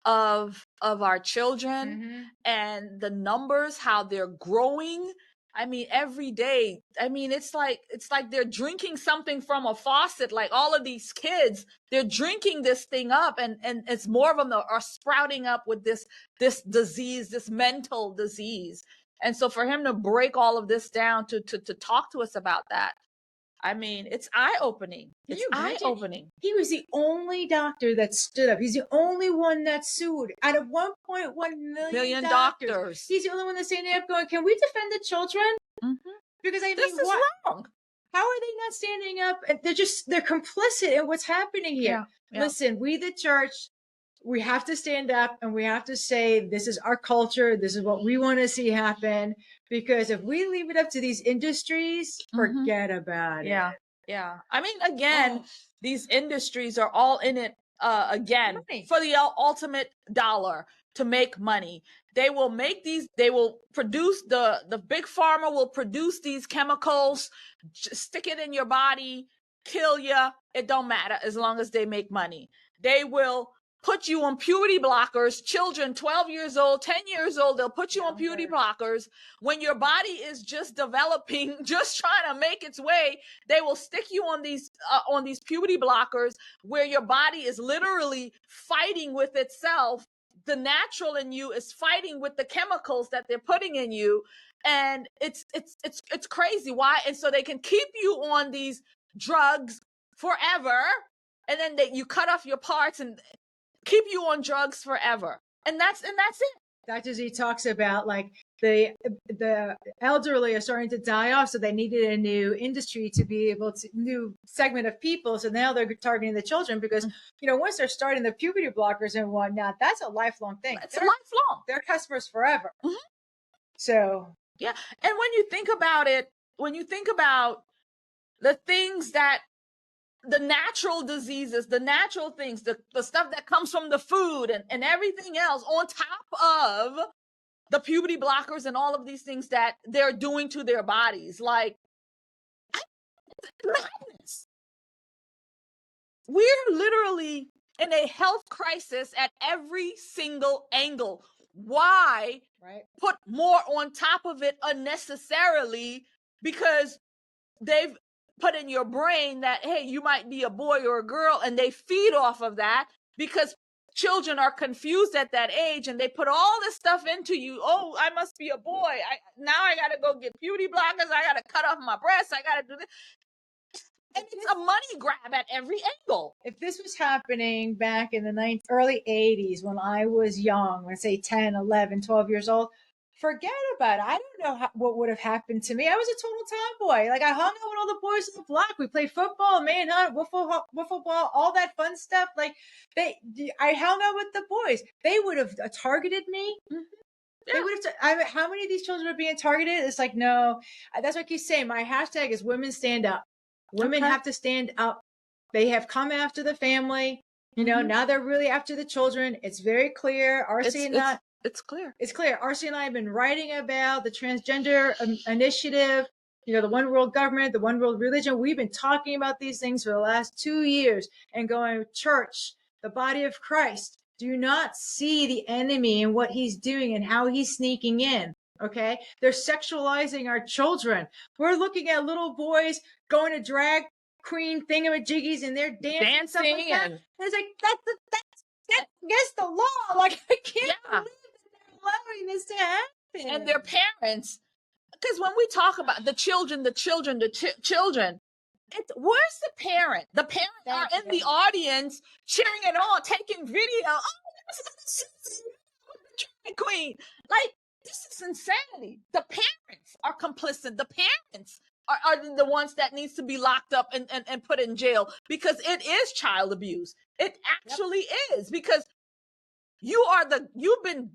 of our children and the numbers, how they're growing. I mean, every day, I mean, it's like they're drinking something from a faucet. Like all of these kids, they're drinking this thing up, and it's more of them that are sprouting up with this disease, this mental disease. And so for him to break all of this down to talk to us about that, I mean, it's eye-opening. It's eye-opening. He was the only doctor that stood up. He's the only one that sued. Out of 1.1 million doctors, he's the only one that's standing up going, can we defend the children? Because I mean, this is wrong. How are they not standing up? And they're complicit in what's happening here. Yeah. Listen, we the church, we have to stand up and we have to say, this is our culture. This is what we want to see happen. Because if we leave it up to these industries, forget about it. Yeah. I mean, again, these industries are all in it, again, for the ultimate dollar, to make money. They will make these, they will produce, the big pharma will produce these chemicals, stick it in your body, kill you. It don't matter as long as they make money. They will put you on puberty blockers. Children 12 years old, 10 years old, they'll put you on puberty blockers. When your body is just developing, just trying to make its way, they will stick you on these puberty blockers where your body is literally fighting with itself. The natural in you is fighting with the chemicals that they're putting in you. And it's crazy. Why? And so they can keep you on these drugs forever. And then you cut off your parts and keep you on drugs forever. And that's it. Dr. Z talks about like the elderly are starting to die off, so they needed a new industry to be able to, new segment of people. So now they're targeting the children because, you know, once they're starting the puberty blockers and whatnot, that's a lifelong thing. It's lifelong. They're customers forever. So yeah. And when you think about it, when you think about the things that the natural diseases, the natural things, the stuff that comes from the food and everything else on top of the puberty blockers and all of these things that they're doing to their bodies. Like, madness. We're literally in a health crisis at every single angle. Why put more on top of it unnecessarily? Because they've put in your brain that, hey, you might be a boy or a girl, and they feed off of that because children are confused at that age, and they put all this stuff into you. Oh, I must be a boy. Now I got to go get puberty blockers. I got to cut off my breasts. I got to do this. And it's a money grab at every angle. If this was happening back in the early 80s when I was young, let's say 10, 11, 12 years old, forget about it. I don't know what would have happened to me. I was a total tomboy. Like, I hung out with all the boys on the block. We played football, manhunt, wiffle ball, all that fun stuff. Like, I hung out with the boys. They would have targeted me. Yeah. They would have. How many of these children are being targeted? It's like, no. That's what I keep saying. My hashtag is women stand up. Women have to stand up. They have come after the family. You know, now they're really after the children. It's very clear. It's clear. It's clear. RC and I have been writing about the transgender initiative, you know, the one world government, the one world religion. We've been talking about these things for the last 2 years and going, church, the body of Christ, do not see the enemy and what he's doing and how he's sneaking in. Okay. They're sexualizing our children. We're looking at little boys going to drag queen thingamajiggies and they're dancing stuff like that. And it's like, that's against the law. Like, I can't believe that they're allowing this to happen. And their parents, because when we talk about the children, where's the parent? The parents are in the audience cheering it on, taking video. Oh, this is the queen. Like, this is insanity. The parents are complicit. The parents are the ones that needs to be locked up and put in jail because it is child abuse. It actually is, because you've been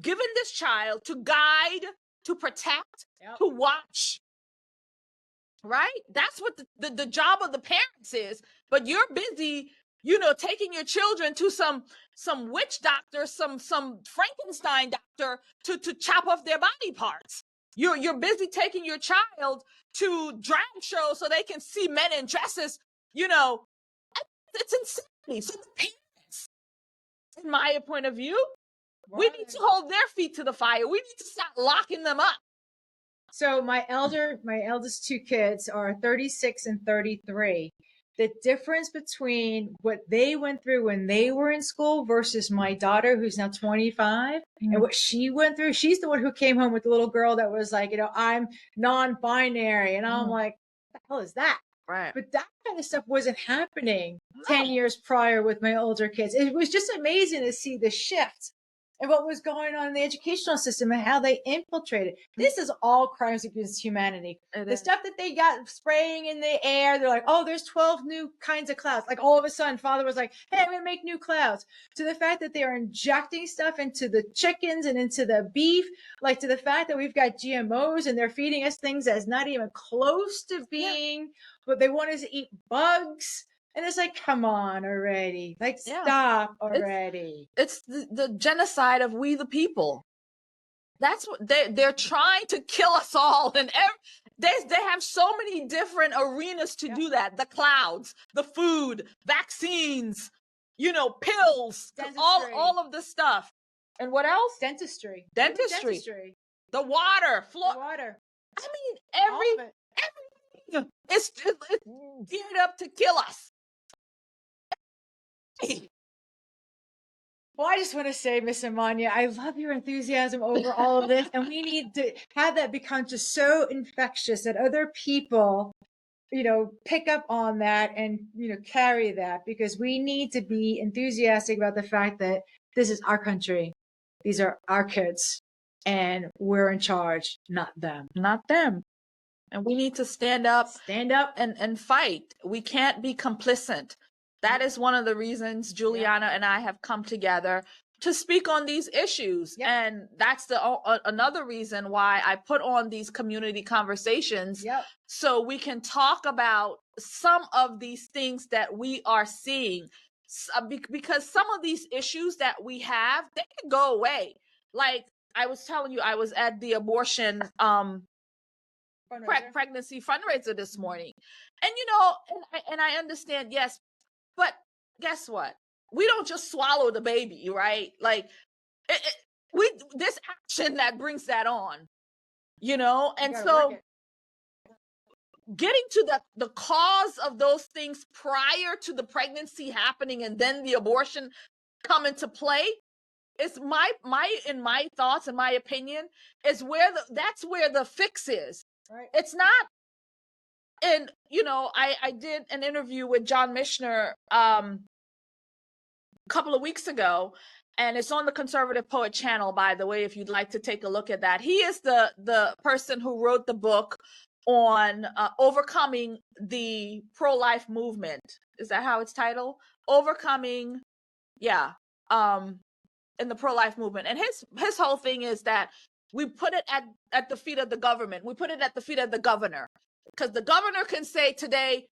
given this child to guide, to protect, to watch. Right? That's what the job of the parents is. But you're busy, you know, taking your children to some witch doctor, some Frankenstein doctor to chop off their body parts. You're busy taking your child to drag shows so they can see men in dresses. You know, it's insanity. So the in my point of view. We need to hold their feet to the fire. We need to stop locking them up. So my eldest two kids are 36 and 33. The difference between what they went through when they were in school versus my daughter, who's now 25, and what she went through, she's the one who came home with the little girl that was like, I'm non-binary. And I'm like, what the hell is that? Right. But that kind of stuff wasn't happening 10 years prior with my older kids. It was just amazing to see the shift and what was going on in the educational system and how they infiltrated. This is all crimes against humanity. The stuff that they got spraying in the air, they're like, oh, there's 12 new kinds of clouds. Like all of a sudden, father was like, hey, I'm going to make new clouds. To the fact that they are injecting stuff into the chickens and into the beef, like to the fact that we've got GMOs and they're feeding us things that's not even close to being what they want us to eat, bugs. And it's like, come on already. Like, stop already. It's the genocide of we the people. That's what they're trying to kill us all. And they have so many different arenas to do that. The clouds, the food, vaccines, pills, all of this stuff. And what else? Dentistry. The water, water. I mean, everything. It's geared up to kill us. Well, I just want to say, Miss Amania, I love your enthusiasm over all of this, and we need to have that become just so infectious that other people, pick up on that and, carry that, because we need to be enthusiastic about the fact that this is our country. These are our kids, and we're in charge, not them. Not them. And we need to stand up and fight. We can't be complicit. That is one of the reasons Julianna and I have come together to speak on these issues. Yep. And that's another reason why I put on these community conversations, so we can talk about some of these things that we are seeing. Because some of these issues that we have, they can go away. Like I was telling you, I was at the abortion pregnancy fundraiser this morning. And, and I understand, yes, but guess what? We don't just swallow the baby, right? Like this action that brings that on, and so getting to the cause of those things prior to the pregnancy happening and then the abortion come into play is in my thoughts and my opinion is that's where the fix is. Right. It's not. And, I did an interview with John Mishner a couple of weeks ago, and it's on the Conservative Poet channel, by the way, if you'd like to take a look at that. He is the person who wrote the book on overcoming the pro-life movement. Is that how it's titled? Overcoming, in the pro-life movement. And his whole thing is that we put it at the feet of the government. We put it at the feet of the governor. Because the governor can say today,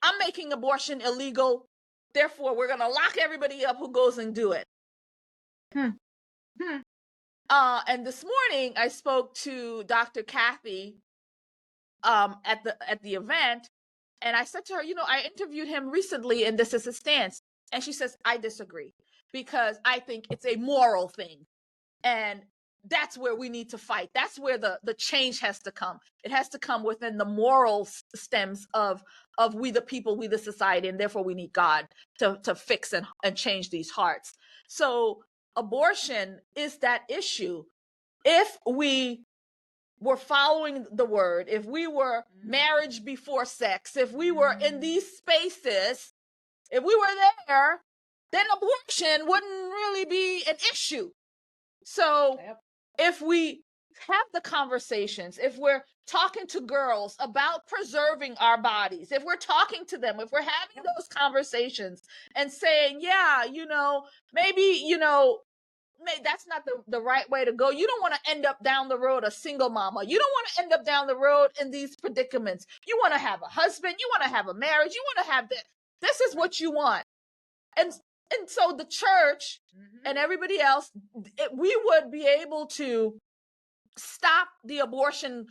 I'm making abortion illegal. Therefore, we're going to lock everybody up who goes and do it. And this morning, I spoke to Dr. Kathy at the event. And I said to her, I interviewed him recently, and this is his stance. And she says, I disagree, because I think it's a moral thing. And that's where we need to fight. That's where the change has to come. It has to come within the moral stems of we the people, we the society, and therefore we need God to fix and change these hearts. So abortion is that issue. If we were following the word, if we were marriage before sex, if we were in these spaces, if we were there, then abortion wouldn't really be an issue. So if we have the conversations, if we're talking to girls about preserving our bodies, if we're talking to them, if we're having those conversations and saying, maybe, that's not the right way to go. You don't want to end up down the road a single mama. You don't want to end up down the road in these predicaments. You want to have a husband. You want to have a marriage. You want to have this. This is what you want. And so the church and everybody else, we would be able to stop the abortion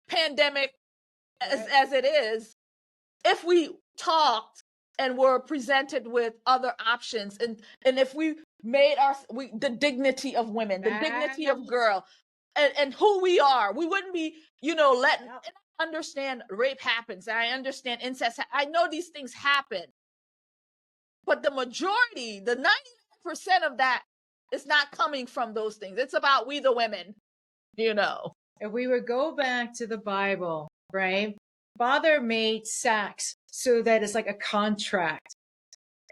pandemic as it is if we talked and we're presented with other options. And if we made the dignity of women, the dignity of girl, and who we are, we wouldn't be, letting. And I understand rape happens, and I understand incest. I know these things happen, but the majority, the 99% of that, is not coming from those things. It's about we the women, If we would go back to the Bible, right? Father made sex so that it's like a contract,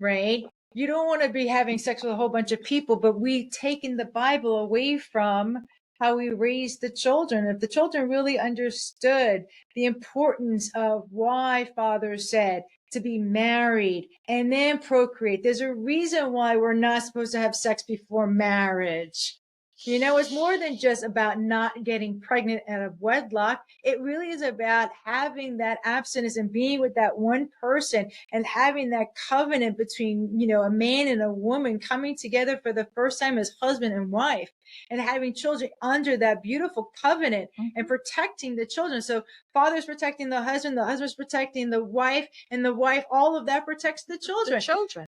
right? You don't want to be having sex with a whole bunch of people, but we've taken the Bible away from how we raise the children. If the children really understood the importance of why Father said to be married and then procreate, there's a reason why we're not supposed to have sex before marriage. It's more than just about not getting pregnant out of wedlock. It really is about having that abstinence and being with that one person and having that covenant between, a man and a woman coming together for the first time as husband and wife and having children under that beautiful covenant and protecting the children. So father's protecting the husband's protecting the wife, and the wife, all of that protects the children.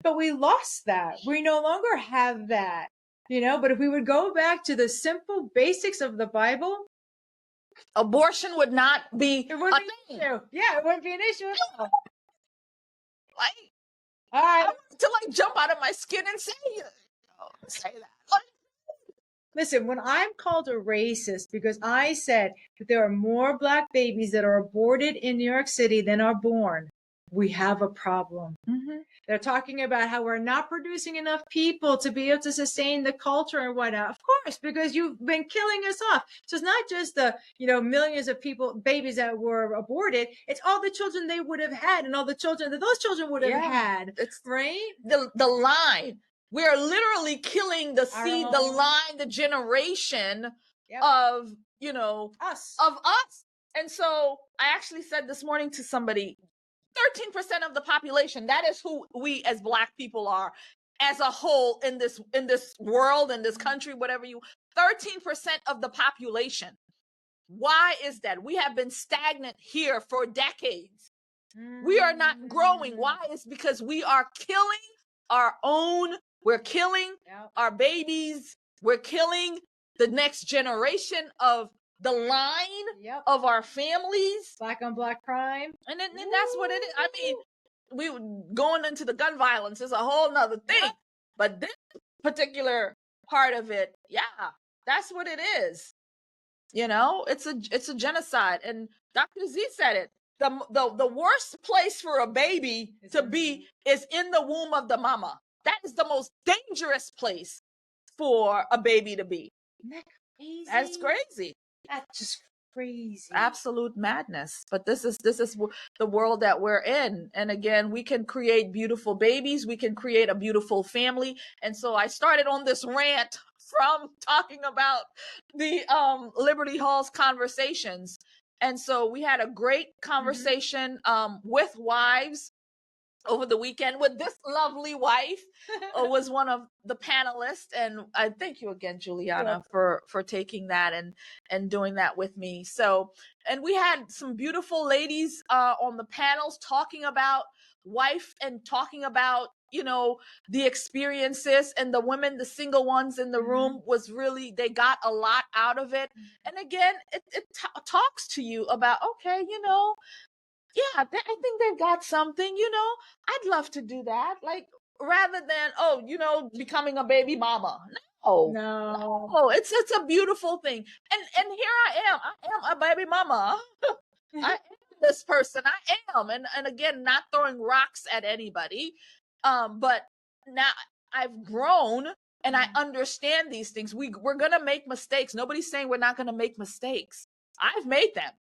But we lost that. We no longer have that. But if we would go back to the simple basics of the Bible, abortion would not be a thing. Yeah, it wouldn't be an issue at all. All right. I want to jump out of my skin and say that. Listen, when I'm called a racist because I said that there are more Black babies that are aborted in New York City than are born, we have a problem. They're talking about how we're not producing enough people to be able to sustain the culture and whatnot. Of course, because you've been killing us off. So it's not just the, millions of babies that were aborted. It's all the children they would have had and all the children that those children would have had. It's right. The line. We're literally killing the seed, the line, the generation of, us. Of us. And so I actually said this morning to somebody, 13% of the population, that is who we as Black people are as a whole in this world, in this country, whatever 13% of the population. Why is that? We have been stagnant here for decades. We are not growing. Why? It's because we are killing our own. We're killing our babies. We're killing the next generation of the line of our families. Black on Black crime. And that's what it is. I mean, we going into the gun violence is a whole nother thing. But this particular part of it, that's what it is. It's a genocide. And Dr. Z said it. The worst place for a baby to be is in the womb of the mama. That is the most dangerous place for a baby to be. Isn't that crazy? That's crazy. That's just crazy. Absolute madness. But this is the world that we're in. And again, we can create beautiful babies. We can create a beautiful family. And so I started on this rant from talking about the Liberty Hall's conversations. And so we had a great conversation with wives over the weekend with this lovely wife was one of the panelists. And I thank you again, Julianna, for taking that and doing that with me. So, and we had some beautiful ladies on the panels talking about wife and talking about, the experiences, and the women, the single ones in the room was really, they got a lot out of it. And again, it talks to you about, okay, I think they've got something, I'd love to do that. Like, rather than, becoming a baby mama. No, it's a beautiful thing. And here I am a baby mama. I am this person. I am. And again, not throwing rocks at anybody. But now I've grown and I understand these things. We're going to make mistakes. Nobody's saying we're not going to make mistakes. I've made them.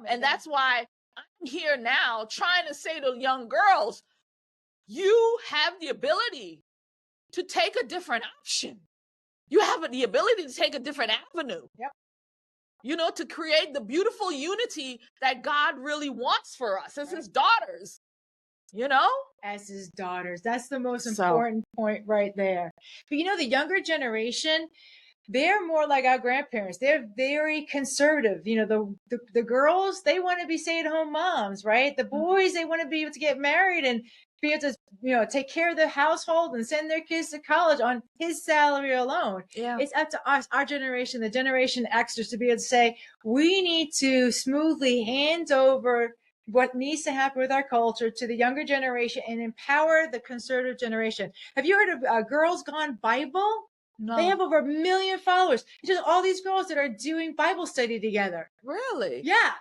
And that's why I'm here now trying to say to young girls, you have the ability to take a different option. You have the ability to take a different avenue. To create the beautiful unity that God really wants for us as his daughters. As his daughters. That's the most important point right there. But the younger generation, they're more like our grandparents. They're very conservative. The girls, they want to be stay-at-home moms, right? The boys, they want to be able to get married and be able to, take care of the household and send their kids to college on his salary alone. Yeah. It's up to us, our generation, the Generation Xers, to be able to say, we need to smoothly hand over what needs to happen with our culture to the younger generation and empower the conservative generation. Have you heard of Girls Gone Bible? No. They have over 1 million followers. It's just all these girls that are doing Bible study together. Really? Yeah.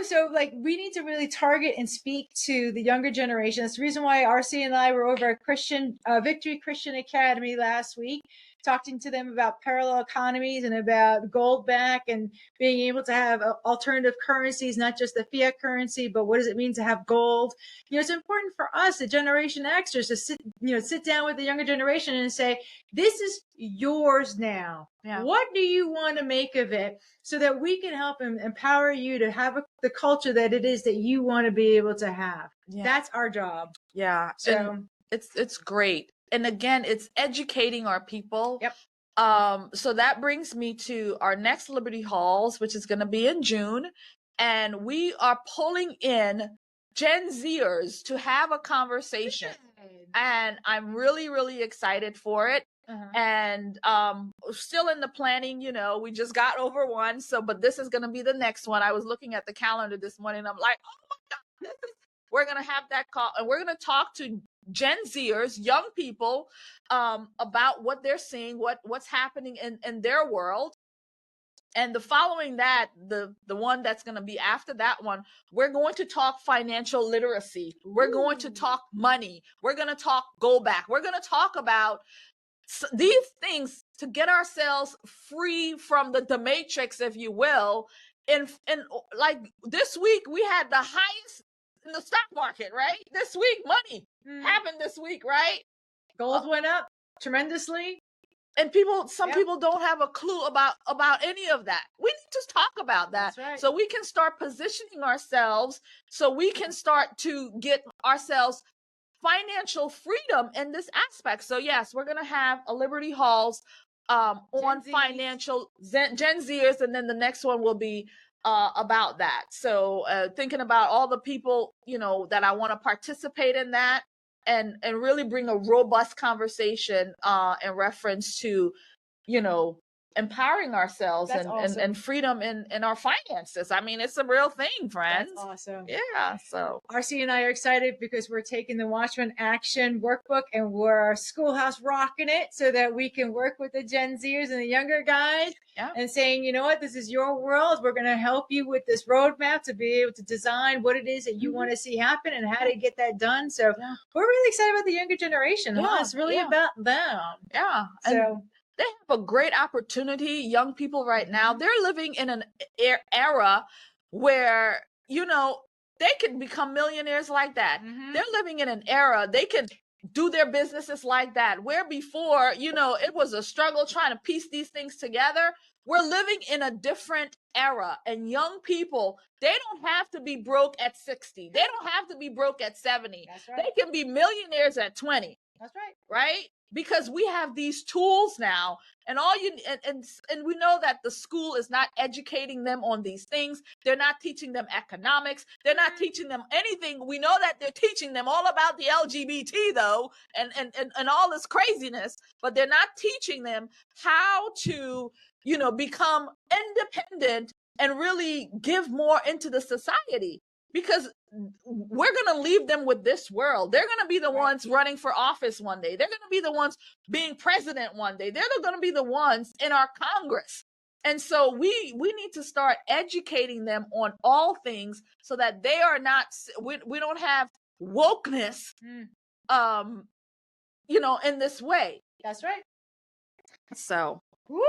So like we need to really target and speak to the younger generation. That's the reason why RC and I were over at Victory Christian Academy last week, talking to them about parallel economies and about gold back and being able to have alternative currencies, not just the fiat currency, but what does it mean to have gold? It's important for us, the Generation Xers, to sit down with the younger generation and say, this is yours now. Yeah. What do you want to make of it so that we can help and empower you to have the culture that it is that you want to be able to have? Yeah. That's our job. Yeah. So and it's great. And again, it's educating our people. Yep. So that brings me to our next Liberty Halls, which is going to be in June. And we are pulling in Gen Zers to have a conversation. And I'm really, really excited for it. And still in the planning, we just got over one. But this is going to be the next one. I was looking at the calendar this morning. I'm like, oh my God, we're going to have that call. And we're going to talk to Gen Zers, young people, about what they're seeing, what's happening in their world. And the following that, the one that's going to be after that one, we're going to talk financial literacy. We're going to talk money. We're going to talk go back. We're going to talk about these things to get ourselves free from the matrix, if you will. And like this week, we had the highest in the stock market, right? This week, money happened this week, right? Gold went up tremendously. And some people don't have a clue about any of that. We need to talk about that. That's right. So we can start positioning ourselves, so we can start to get ourselves financial freedom in this aspect. So yes, we're going to have a Liberty Halls on financial Gen Zers, and then the next one will be about that. So thinking about all the people, that I want to participate in that, and really bring a robust conversation in reference to, empowering ourselves and freedom in our finances. I mean, it's a real thing, friends. That's awesome. Yeah. So RC and I are excited because we're taking the Watchmen Action workbook and we're Schoolhouse rocking it so that we can work with the Gen Zers and the younger guys and saying, you know what, this is your world. We're going to help you with this roadmap to be able to design what it is that you want to see happen and how to get that done. So we're really excited about the younger generation. Huh? It's really about them. Yeah. So they have a great opportunity. Young people right now, they're living in an era where, they can become millionaires like that. They're living in an era, they can do their businesses like that, where before, it was a struggle trying to piece these things together. We're living in a different era, and young people, they don't have to be broke at 60. They don't have to be broke at 70. That's right. They can be millionaires at 20. That's right. Right? Because we have these tools now, and and we know that the school is not educating them on these things. They're not teaching them economics. They're not teaching them anything. We know that they're teaching them all about the LGBT though, and all this craziness, but they're not teaching them how to, become independent and really give more into the society. Because we're going to leave them with this world. They're going to be the ones running for office one day. They're going to be the ones being president one day. They're going to be the ones in our Congress. And so we need to start educating them on all things so that they are not, we don't have wokeness, in this way. That's right. So. Woo!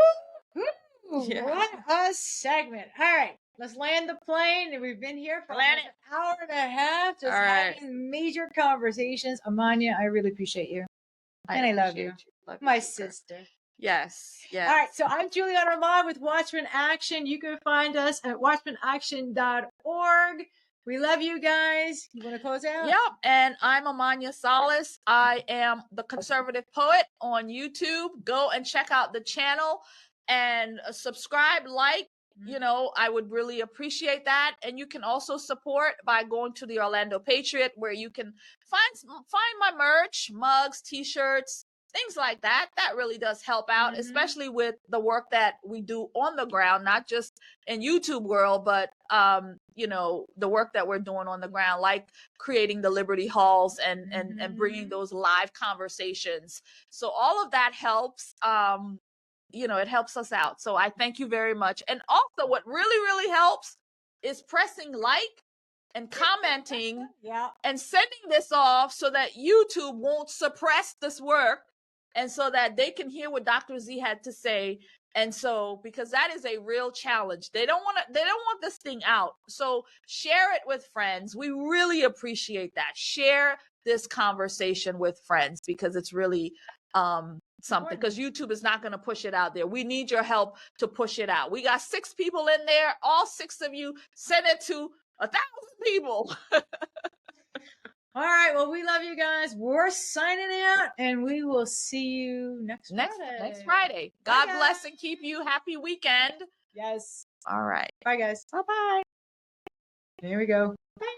What a segment. All right. Let's land the plane. We've been here for an hour and a half just having major conversations. Amania, I really appreciate you. And I love you. My sister. Yes. All right. So I'm Julianna Ormond with Watchmen Action. You can find us at watchmenaction.org. We love you guys. You want to close out? Yep. And I'm Amania Saluste. I am the conservative poet on YouTube. Go and check out the channel and subscribe, like, you know, I would really appreciate that. And you can also support by going to the Orlando Patriot, where you can find my merch, mugs, t-shirts, things like that. That really does help out, especially with the work that we do on the ground, not just in YouTube world, but you know, the work that we're doing on the ground, like creating the Liberty Halls and bringing those live conversations. So all of that helps. You know, it helps us out. So I thank you very much. And also what really, really helps is pressing like and commenting and sending this off so that YouTube won't suppress this work, and so that they can hear what Dr. Z had to say. And so, because that is a real challenge, they don't want this thing out. So share it with friends. We really appreciate that. Share this conversation with friends, because it's really something, because YouTube is not going to push it out there. We need your help to push it out. We got 6 people in there. All 6 of you, send it to 1,000 people. All right. Well, we love you guys. We're signing out, and we will see you next Friday. God bless and keep you. Happy weekend. Yes. All right. Bye, guys. Bye-bye. There we go. Bye.